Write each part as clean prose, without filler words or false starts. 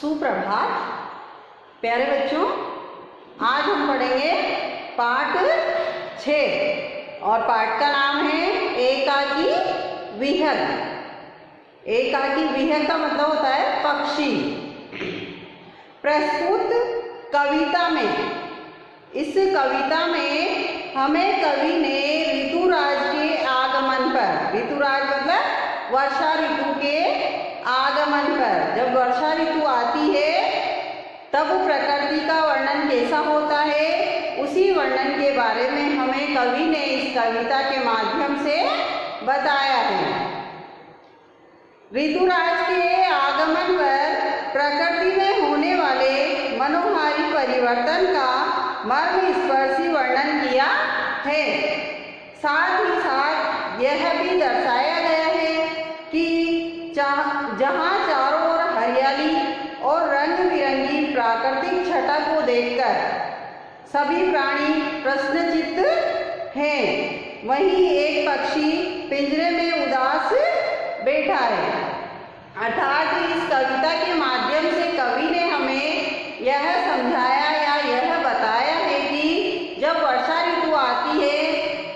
सुप्रभात प्यारे बच्चों, आज हम पढ़ेंगे पाठ 6 और पाठ का नाम है एकाकी विहग। एकाकी विहग का मतलब होता है पक्षी। प्रस्तुत कविता में, इस कविता में हमें कवि ने ऋतुराज के आगमन पर, ऋतुराज मतलब वर्षा ऋतु के आगमन पर, जब वर्षा ऋतु आती है तब प्रकृति का वर्णन कैसा होता है, उसी वर्णन के बारे में हमें कवि ने इस कविता के माध्यम से बताया है। ऋतुराज के आगमन पर प्रकृति में होने वाले मनोहारी परिवर्तन का मर्मस्पर्शी वर्णन किया है। साथ ही साथ यह भी दर्शाया गया है कि जहाँ चारों ओर हरियाली और रंग बिरंगी प्राकृतिक छटा को देखकर सभी प्राणी प्रश्नचित्त हैं, वहीं एक पक्षी पिंजरे में उदास बैठा है। अर्थात इस कविता के माध्यम से कवि ने हमें यह समझाया या यह बताया है कि जब वर्षा ऋतु आती है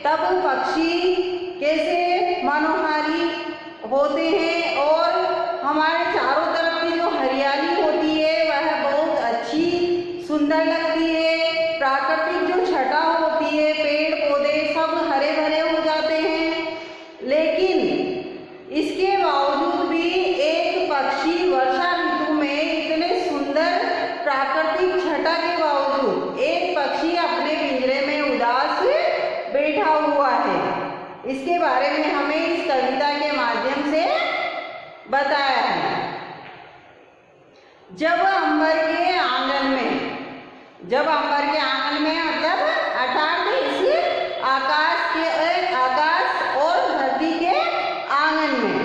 तब पक्षी कैसे मनोहारी होते हैं और हमारे चारों तरफ की जो हरियाली होती है वह बहुत अच्छी सुंदर लगती है। प्राकृतिक जो छटा होती है, पेड़ पौधे सब हरे भरे हो जाते हैं। लेकिन इसके बावजूद भी एक पक्षी वर्षा ऋतु में इतने सुंदर प्राकृतिक छटा के बावजूद एक पक्षी अपने पिंजरे में उदास बैठा हुआ है। इसके बारे में हमें इस कविता के माध्यम से बताया है। जब अंबर के आंगन में, जब अंबर के आंगन में मतलब अर्थात इस आकाश और धरती के आंगन में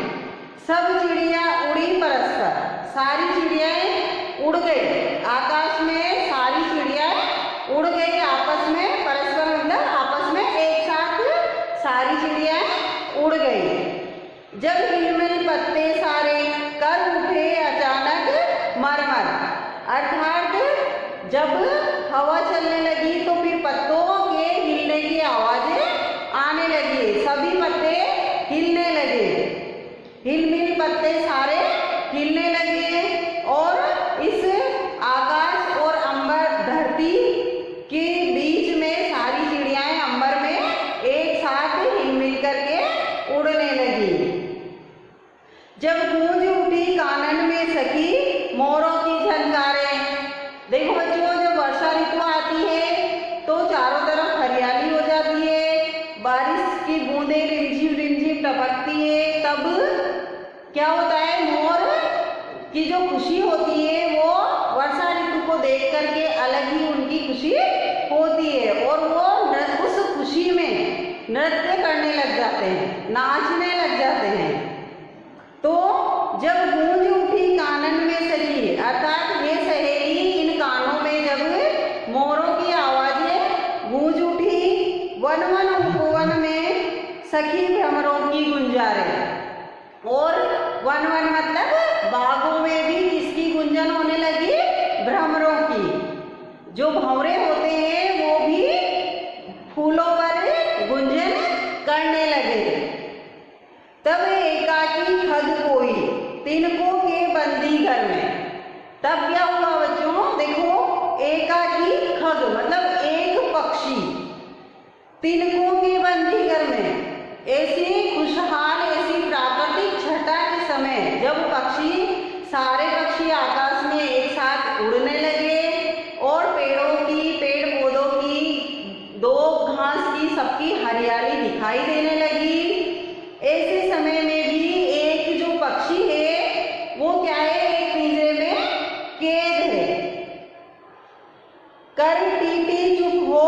सब चिड़िया उड़ी परस्पर, सारी चिड़ियाएं उड़ गई आकाश में, सारी चिड़ियाएं उड़ गई आपस में, परस्पर मतलब आपस में एक साथ सारी चिड़ियाएं उड़ गई। जब हिलमिल पत्ते सारे कर उठे अचानक मरमर, अर्थात जब हवा चलने लगी तो फिर पत्तों के हिलने की आवाजें आने लगी, सभी पत्ते हिलने लगे, हिलमिल पत्ते सारे हिलने लगे और इस आकाश और अंबर धरती के बीच में सारी चिड़ियाएं अंबर में एक साथ हिलमिल करके उड़ने लगी। जब गूंज उठी कानन में सखी मोरों की झनकारें, देखो बच्चों, जब वर्षा ऋतु आती है तो चारों तरफ हरियाली हो जाती है, बारिश की बूंदें रिमझिम टपकती है, तब क्या होता है, मोर की जो खुशी होती है वो वर्षा ऋतु को देख करके अलग ही उनकी खुशी होती है और वो उस खुशी में नृत्य करने लग जाते हैं, नाचने लग जाते हैं। तो जब गूंज उठी कानन में सखी, अर्थात ये सहेली इन कानों में जब मोरों की आवाजें गूंज उठी, वन वन उपवन में सखी भ्रमरों की गुंजारे, और वन वन मतलब बागों में भी किसकी गुंजन होने लगी, भ्रमरों की। जो भंवरे होते हैं वो भी फूलों पर गुंजन करने लगे। तब एकाकी खग कोई तिनको के बंदी घर में, तब क्या हुआ बच्चों, देखो एकाकी खग मतलब एक पक्षी, तिनको के बंदी घर में, ऐसी खुशहाल ऐसी प्राकृतिक छटा के समय जब पक्षी, सारे पक्षी आकाश में एक साथ उड़ने लगे और पेड़ पौधों की, दो घास की सबकी हरियाली दिखाई देने लगी, ऐसे समय में भी एक जो पक्षी है वो क्या है, एक पिंजरे में कैद है, कर टीटी चुप हो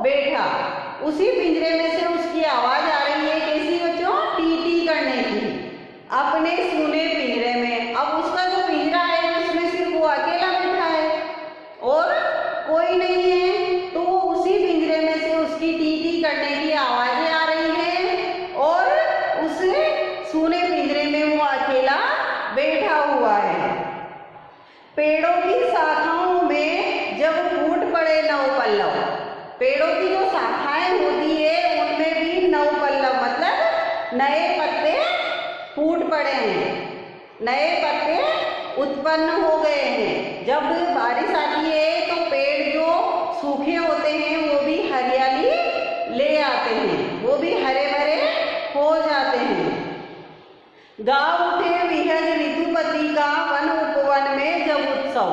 बैठा। उसी पिंजरे में से उसकी आवाज आ रही है, कैसी बच्चों, टीटी करने की, अपने सूने पिंजरे में। अब उसका जो पिंजरा है उसमें सिर्फ वो अकेला बैठा है और कोई नहीं है, तो वो उसी पिंजरे में से उसकी टीटी करने की आवाजें आ रही हैं और उस सूने पिंजरे में वो अकेला बैठा हुआ है। पेड़ों की शाखाओं में जब फूट पड़े नवपल्लव, पेड़ों की जो शाखाएं होती है उनमें भी नवपल्लव मतलब नए पत्ते फूट पड़े हैं, नए पत्ते उत्पन्न हो गए हैं। जब बारिश आती है तो पेड़ जो सूखे होते हैं वो भी हरियाली ले आते हैं, वो भी हरे भरे हो जाते हैं। गा उठे विहग ऋतुपति का वन उपवन में जब उत्सव।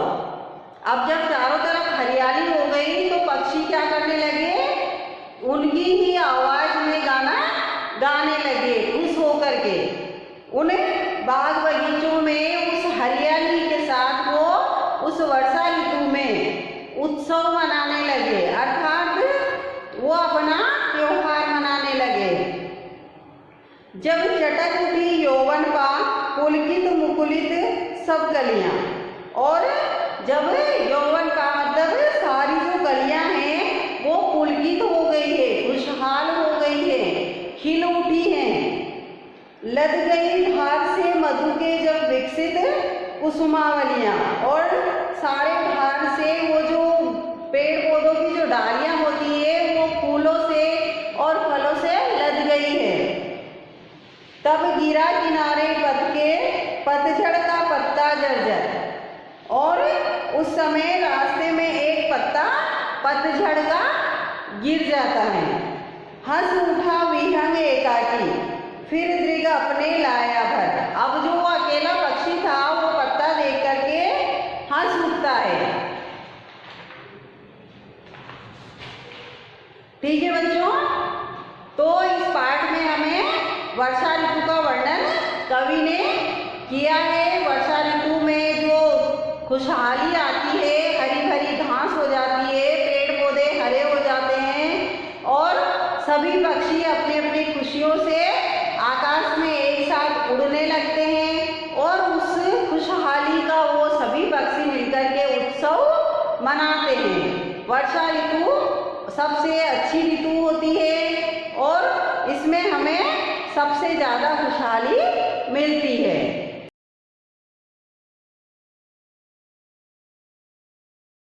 अब जब चारों तरफ हरियाली हो गई तो पक्षी क्या करने लगे, उनकी ही आवाज में गाना गाने लगे खुश होकर के। उन बाग बगीचों में उस हरियाली के साथ वो उस वर्षा ऋतु में उत्सव मनाने लगे, अर्थात वो अपना त्योहार मनाने लगे। जब चटक उठी यौवन पा पुलकित मुकुलित सब कलियां, और जब यौवन का मतलब सारी जो कलियां हैं वो पुलकित हो गई है, खुशहाल हो गई है, खिल उठी हैं। लद गई भाग से मधु के जब विकसित कुसुमावलियां, और सारे भाग से वो जो पेड़ पौधों की जो डालियां होती है वो फूलों से और फलों से लद गई है। तब गिरा किनारे पथ के पतझड़ का पत्ता जर्जर, और उस समय रास्ते में एक पत्ता पतझड़ का गिर जाता है। हंस उठा विहंग एकाकी फिर दृग अपने लाया भर। अब जो वो अकेला पक्षी था वो पत्ता देख करके हंस उठता है। ठीक है बच्चों, तो इस पाठ में हमें वर्षा ऋतु का वर्णन कवि ने किया है। वर्षा ऋतु में जो खुशहाली आती है, हरी भरी घास हो जाती है, पेड़ पौधे हरे हो जाते हैं और सभी पक्षी अपनी अपनी खुशियों से आकाश में एक साथ उड़ने लगते हैं और उस खुशहाली का वो सभी पक्षी मिलकर के उत्सव मनाते हैं। वर्षा ऋतु सबसे अच्छी ऋतु होती है और इसमें हमें सबसे ज़्यादा खुशहाली मिलती है।